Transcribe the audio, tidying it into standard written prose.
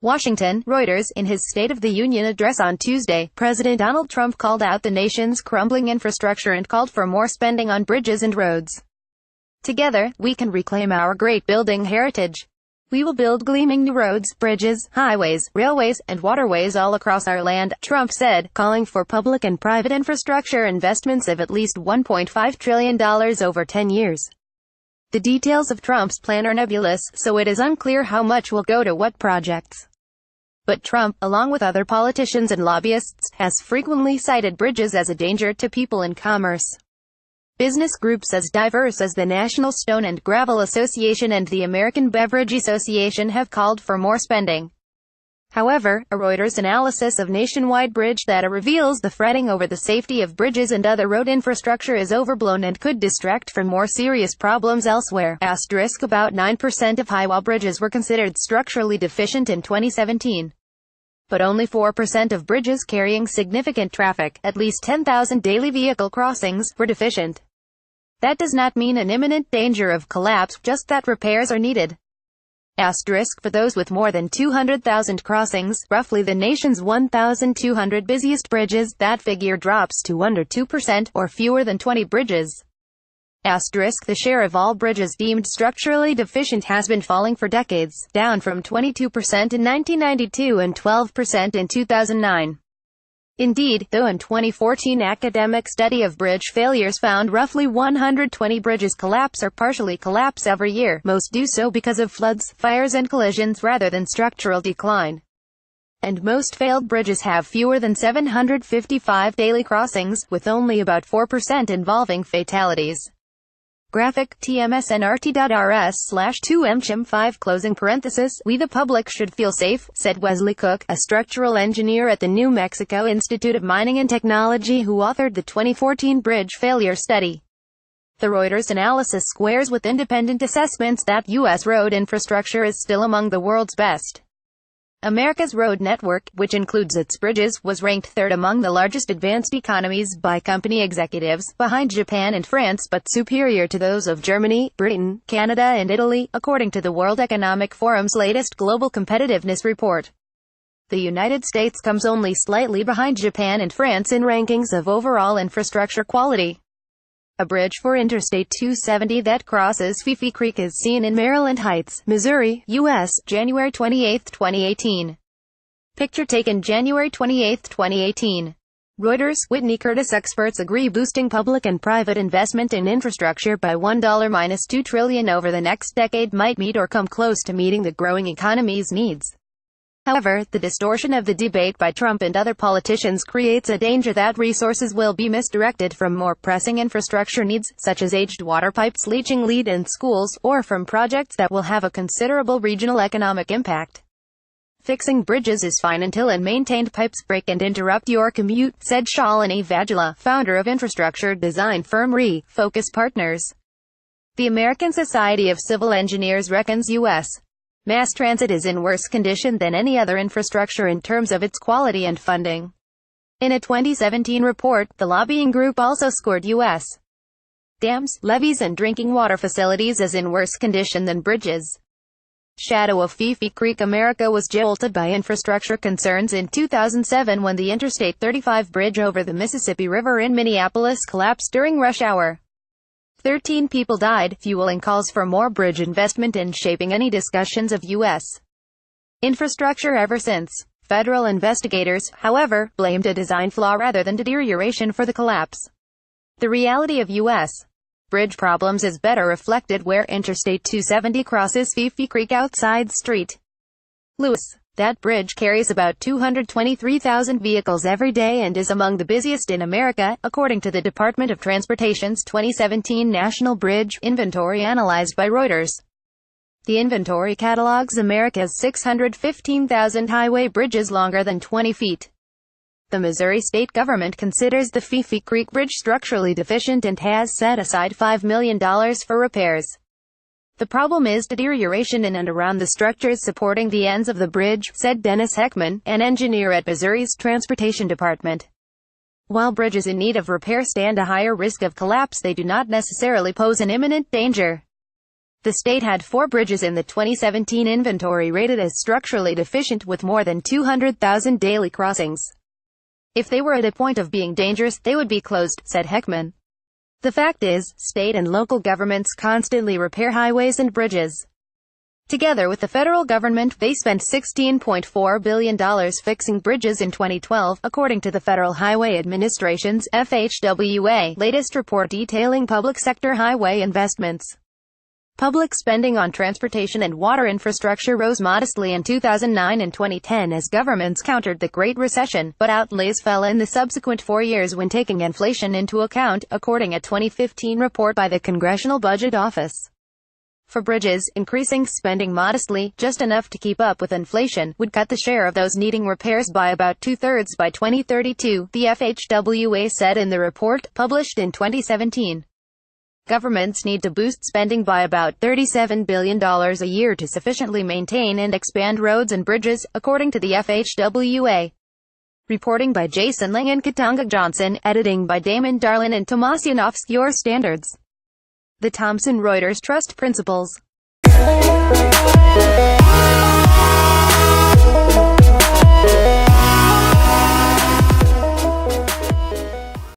Washington, Reuters. In his State of the Union address on Tuesday, President Donald Trump called out the nation's crumbling infrastructure and called for more spending on bridges and roads. Together, we can reclaim our great building heritage. We will build gleaming new roads, bridges, highways, railways, and waterways all across our land, Trump said, calling for public and private infrastructure investments of at least $1.5 trillion over 10 years. The details of Trump's plan are nebulous, so it is unclear how much will go to what projects. But Trump, along with other politicians and lobbyists, has frequently cited bridges as a danger to people and commerce. Business groups as diverse as the National Stone and Gravel Association and the American Beverage Association have called for more spending. However, a Reuters analysis of nationwide bridge data reveals the fretting over the safety of bridges and other road infrastructure is overblown and could distract from more serious problems elsewhere. About 9% of highway bridges were considered structurally deficient in 2017. But only 4% of bridges carrying significant traffic, at least 10,000 daily vehicle crossings, were deficient. That does not mean an imminent danger of collapse, just that repairs are needed. For those with more than 200,000 crossings, roughly the nation's 1,200 busiest bridges, that figure drops to under 2%, or fewer than 20 bridges. The share of all bridges deemed structurally deficient has been falling for decades, down from 22% in 1992 and 12% in 2009. Indeed, though a 2014 academic study of bridge failures found roughly 120 bridges collapse or partially collapse every year, most do so because of floods, fires and collisions rather than structural decline. And most failed bridges have fewer than 755 daily crossings, with only about 4% involving fatalities. Graphic, tmsnrt.rs/2mchim5 closing parenthesis. We the public should feel safe, said Wesley Cook, a structural engineer at the New Mexico Institute of Mining and Technology who authored the 2014 bridge failure study. The Reuters analysis squares with independent assessments that U.S. road infrastructure is still among the world's best. America's road network, which includes its bridges, was ranked third among the largest advanced economies by company executives, behind Japan and France but superior to those of Germany, Britain, Canada and Italy, according to the World Economic Forum's latest Global Competitiveness Report. The United States comes only slightly behind Japan and France in rankings of overall infrastructure quality. A bridge for Interstate 270 that crosses Fifi Creek is seen in Maryland Heights, Missouri, U.S., January 28, 2018. Picture taken January 28, 2018. Reuters. Whitney Curtis. Experts agree boosting public and private investment in infrastructure by $1-2 trillion over the next decade might meet or come close to meeting the growing economy's needs. However, the distortion of the debate by Trump and other politicians creates a danger that resources will be misdirected from more pressing infrastructure needs, such as aged water pipes leaching lead in schools, or from projects that will have a considerable regional economic impact. Fixing bridges is fine until unmaintained pipes break and interrupt your commute, said Shalini Vajula, founder of infrastructure design firm Focus Partners. The American Society of Civil Engineers reckons U.S. mass transit is in worse condition than any other infrastructure in terms of its quality and funding. In a 2017 report, the lobbying group also scored U.S. dams, levees and drinking water facilities as in worse condition than bridges. Shadow of Fifi Creek. America was jolted by infrastructure concerns in 2007 when the Interstate 35 bridge over the Mississippi River in Minneapolis collapsed during rush hour. 13 people died, fueling calls for more bridge investment and shaping any discussions of U.S. infrastructure ever since. Federal investigators, however, blamed a design flaw rather than deterioration for the collapse. The reality of U.S. bridge problems is better reflected where Interstate 270 crosses Fifi Creek outside St. Louis. That bridge carries about 223,000 vehicles every day and is among the busiest in America, according to the Department of Transportation's 2017 National Bridge Inventory analyzed by Reuters. The inventory catalogs America's 615,000 highway bridges longer than 20 feet. The Missouri state government considers the Fifi Creek Bridge structurally deficient and has set aside $5 million for repairs. The problem is deterioration in and around the structures supporting the ends of the bridge, said Dennis Heckman, an engineer at Missouri's Transportation Department. While bridges in need of repair stand a higher risk of collapse, they do not necessarily pose an imminent danger. The state had 4 bridges in the 2017 inventory rated as structurally deficient with more than 200,000 daily crossings. If they were at a point of being dangerous, they would be closed, said Heckman. The fact is, state and local governments constantly repair highways and bridges. Together with the federal government, they spent $16.4 billion fixing bridges in 2012, according to the Federal Highway Administration's (FHWA) latest report detailing public sector highway investments. Public spending on transportation and water infrastructure rose modestly in 2009 and 2010 as governments countered the Great Recession, but outlays fell in the subsequent 4 years when taking inflation into account, according to a 2015 report by the Congressional Budget Office. For bridges, increasing spending modestly, just enough to keep up with inflation, would cut the share of those needing repairs by about 2/3 by 2032, the FHWA said in the report, published in 2017. Governments need to boost spending by about $37 billion a year to sufficiently maintain and expand roads and bridges, according to the FHWA. Reporting by Jason Lang and Katanga Johnson, editing by Damon Darlin and Tomas Yanovsky. Your Standards. The Thomson Reuters Trust Principles.